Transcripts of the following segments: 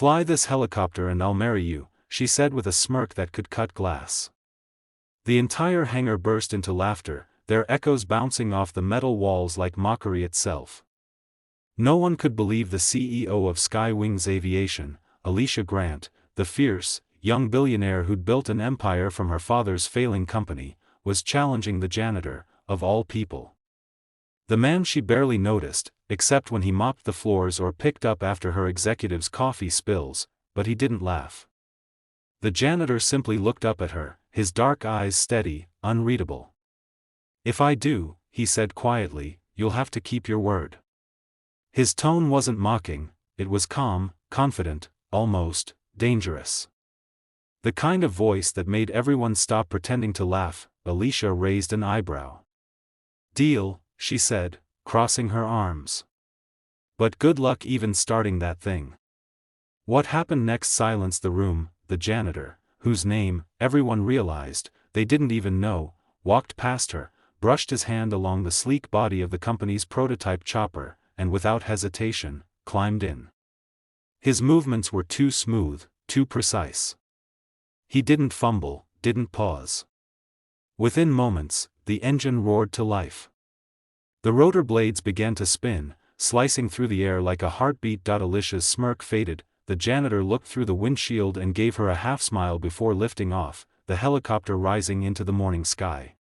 "Fly this helicopter and I'll marry you," she said with a smirk that could cut glass. The entire hangar burst into laughter, their echoes bouncing off the metal walls like mockery itself. No one could believe the CEO of Skywings Aviation, Alicia Grant, the fierce, young billionaire who'd built an empire from her father's failing company, was challenging the janitor, of all people. The man she barely noticed, except when he mopped the floors or picked up after her executive's coffee spills, but he didn't laugh. The janitor simply looked up at her, his dark eyes steady, unreadable. "If I do," he said quietly, "you'll have to keep your word." His tone wasn't mocking, it was calm, confident, almost dangerous. The kind of voice that made everyone stop pretending to laugh. Alicia raised an eyebrow. "Deal," she said, crossing her arms. "But good luck even starting that thing." What happened next silenced the room. The janitor, whose name, everyone realized, they didn't even know, walked past her, brushed his hand along the sleek body of the company's prototype chopper, and without hesitation, climbed in. His movements were too smooth, too precise. He didn't fumble, didn't pause. Within moments, the engine roared to life. The rotor blades began to spin, slicing through the air like a heartbeat. Alicia's smirk faded. The janitor looked through the windshield and gave her a half-smile before lifting off, the helicopter rising into the morning sky.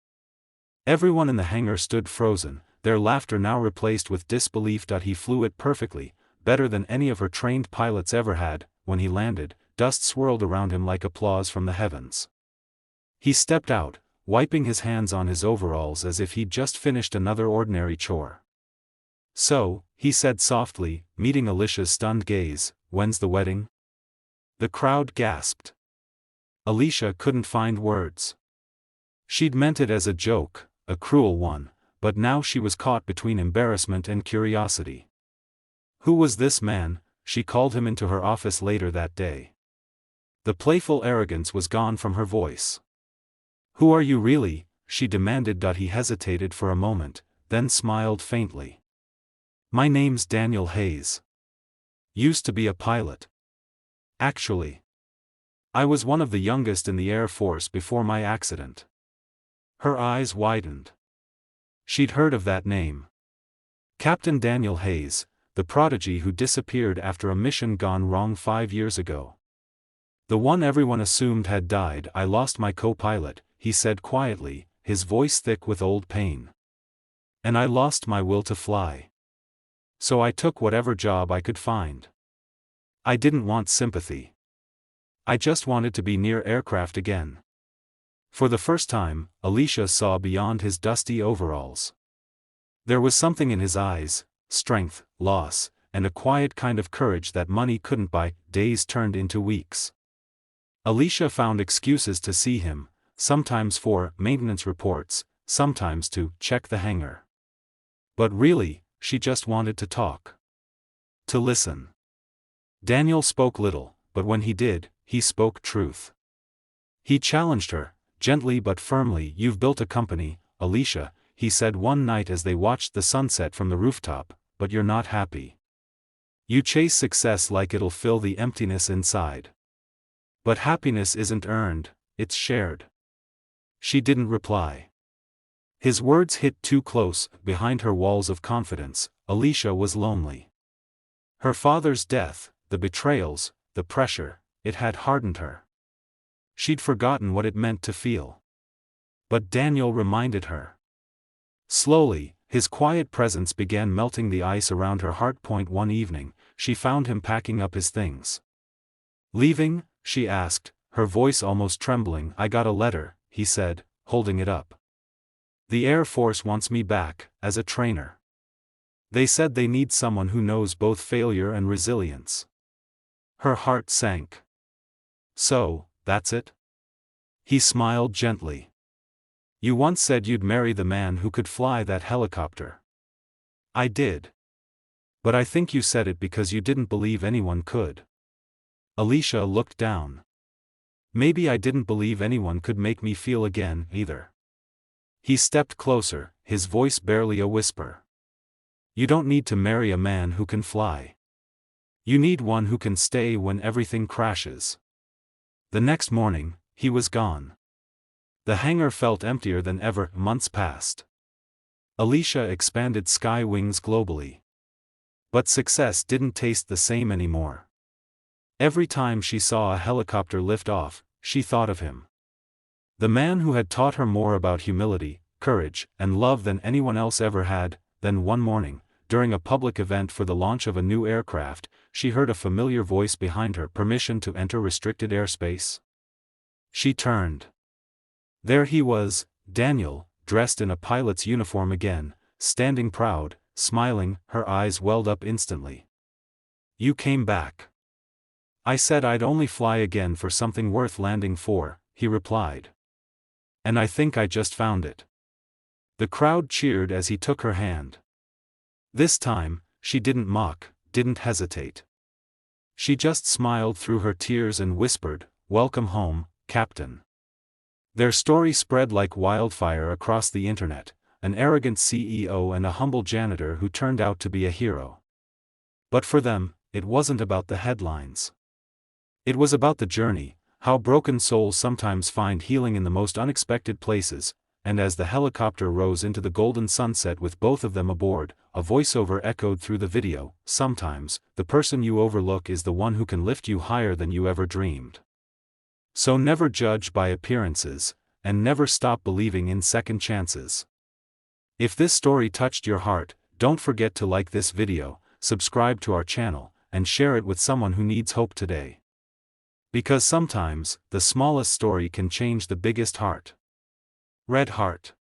Everyone in the hangar stood frozen, their laughter now replaced with disbelief. He flew it perfectly, better than any of her trained pilots ever had. When he landed, dust swirled around him like applause from the heavens. He stepped out, wiping his hands on his overalls as if he'd just finished another ordinary chore. "So," he said softly, meeting Alicia's stunned gaze, "when's the wedding?" The crowd gasped. Alicia couldn't find words. She'd meant it as a joke, a cruel one, but now she was caught between embarrassment and curiosity. Who was this man? She called him into her office later that day. The playful arrogance was gone from her voice. "Who are you really?" she demanded. He hesitated for a moment, then smiled faintly. "My name's Daniel Hayes. Used to be a pilot. Actually, I was one of the youngest in the Air Force before my accident." Her eyes widened. She'd heard of that name. Captain Daniel Hayes, the prodigy who disappeared after a mission gone wrong 5 years ago. The one everyone assumed had died. "I lost my co-pilot," he said quietly, his voice thick with old pain. "And I lost my will to fly. So I took whatever job I could find. I didn't want sympathy. I just wanted to be near aircraft again." For the first time, Alicia saw beyond his dusty overalls. There was something in his eyes, strength, loss, and a quiet kind of courage that money couldn't buy. Days turned into weeks. Alicia found excuses to see him, sometimes for maintenance reports, sometimes to check the hangar. But really, she just wanted to talk. To listen. Daniel spoke little, but when he did, he spoke truth. He challenged her, gently but firmly. "You've built a company, Alicia," he said one night as they watched the sunset from the rooftop, "but you're not happy. You chase success like it'll fill the emptiness inside. But happiness isn't earned, it's shared." She didn't reply. His words hit too close. Behind her walls of confidence, Alicia was lonely. Her father's death, the betrayals, the pressure, it had hardened her. She'd forgotten what it meant to feel. But Daniel reminded her. Slowly, his quiet presence began melting the ice around her heart. One evening, she found him packing up his things. "Leaving?" she asked, her voice almost trembling. "I got a letter," he said, holding it up. "The Air Force wants me back, as a trainer. They said they need someone who knows both failure and resilience." Her heart sank. "So, that's it?" He smiled gently. "You once said you'd marry the man who could fly that helicopter." "I did. But I think you said it because you didn't believe anyone could." Alicia looked down. "Maybe I didn't believe anyone could make me feel again, either." He stepped closer, his voice barely a whisper. "You don't need to marry a man who can fly. You need one who can stay when everything crashes. The next morning, he was gone. The hangar felt emptier than ever. Months passed. Alicia expanded Sky Wings globally. But success didn't taste the same anymore. Every time she saw a helicopter lift off, she thought of him. The man who had taught her more about humility, courage, and love than anyone else ever had. Then one morning, during a public event for the launch of a new aircraft, she heard a familiar voice behind her. Permission to enter restricted airspace? She turned. There he was, Daniel, dressed in a pilot's uniform again, standing proud, smiling. Her eyes welled up instantly. You came back. I said I'd only fly again for something worth landing for, he replied. And I think I just found it. The crowd cheered as he took her hand. This time, she didn't mock, didn't hesitate. She just smiled through her tears and whispered, "Welcome home, Captain." Their story spread like wildfire across the internet, an arrogant CEO and a humble janitor who turned out to be a hero. But for them, it wasn't about the headlines. It was about the journey, how broken souls sometimes find healing in the most unexpected places. And as the helicopter rose into the golden sunset with both of them aboard, a voiceover echoed through the video, "Sometimes, the person you overlook is the one who can lift you higher than you ever dreamed." So never judge by appearances, and never stop believing in second chances. If this story touched your heart, don't forget to like this video, subscribe to our channel, and share it with someone who needs hope today. Because sometimes, the smallest story can change the biggest heart. Red Heart.